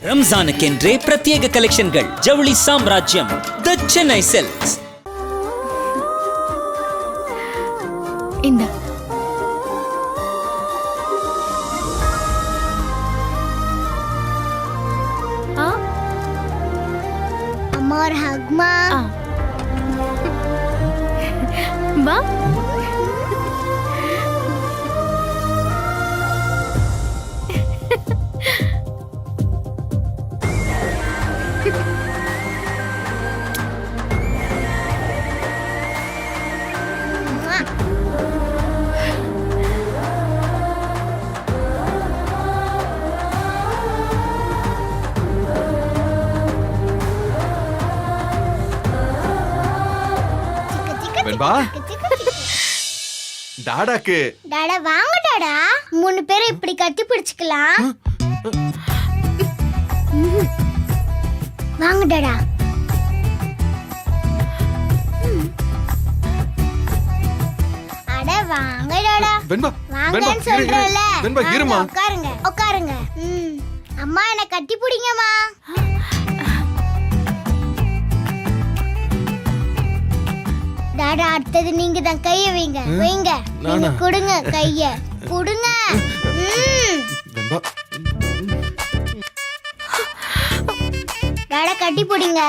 ரம்ஜானுக்கென்றே பிரத்யேக கலெக்ஷன்கள் ஜவுளி சாம்ராஜ்யம் தி சென்னை சில்க்ஸ். இந்த अम्मा और हगमा வா வெண்பா டாடாக்கு டாடா வாங்க டாடா 3 பேரும் இப்படி கட்டி பிடிச்சுக்கலாம். வாங்க டாடா. அட வாங்க டாடா. வெண்பா வாங்கன்னு சொல்றேன்ல. வெண்பா இருமா. உட்காருங்க உட்காருங்க. அம்மா என்ன கட்டி பிடிங்கம்மா. டாடா அடுத்தது நீங்க தான் கைய வைங்க வைங்க. நீங்க கொடுங்க கைய கொடுங்க. வெண்பா டாடா கட்டி பிடிங்க.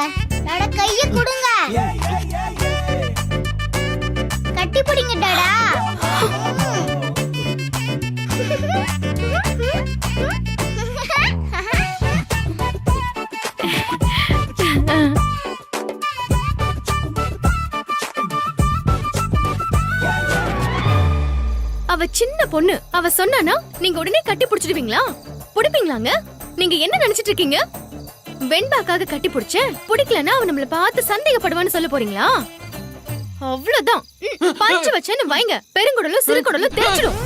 டாடா கைய கொடுங்க. கட்டி பிடிங்க டாடா. அவ சின்ன பொண்ணு. அவ சொன்னானா நீங்க உடனே கட்டி புடிச்சிடுவீங்களா? புடிப்பீங்களாங்க? நீங்க என்ன நினைச்சிட்டு இருக்கீங்க? வெண்பாக்காக கட்டி புடிச்சேன், பிடிக்கலன்னா அவ நம்மள பார்த்து சந்தேகப்படுவான்னு சொல்ல போறீங்களா? அவ்வளவுதான். பஞ்சு வச்சேன்னு வைங்க, பெருங்குடலும் சிறுகுடலும் தெரிச்சிடும்.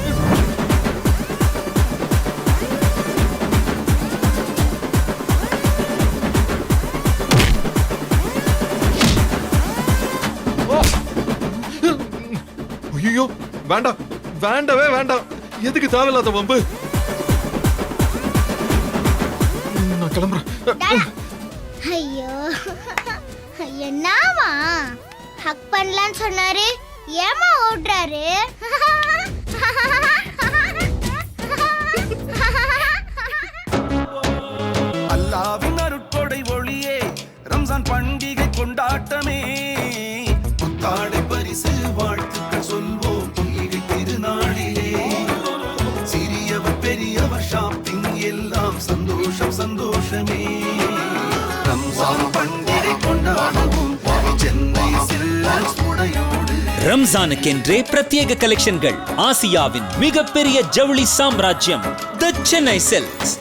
ஐயோ வேண்டாம் வேண்டவே வேண்டாம். எதுக்கு தேவையில்லாத வம்பு? நான் கிளம்புறேன். ஐயோ என்னவா ஹக் பண்ணலான்னு சொன்னாரு, ஏமா ஓடுறாரு? அல்லாவின் அருட்கொடை ஒளியே, ரம்ஜான் பண்டிகை கொண்டாட்டமே, புத்தாடை பரிசு வாழ்த்துக்கள் சொல்வோம் பண்டிகை திருநாளிலே. சிறியவர் பெரியவர் ஷாப்பிங் எல்லாம் சந்தோஷம் சந்தோஷமே. ரம்ஜான் பண்டிகை கொண்டாடுவோம் சென்னை சில்க்ஸ் உடையோடு. ரம்ஜானுக்கென்றே பிரத்யேக கலெக்ஷன்கள் ஆசியாவின் மிகப்பெரிய ஜவுளி சாம்ராஜ்யம் தி சென்னை சில்க்ஸ்.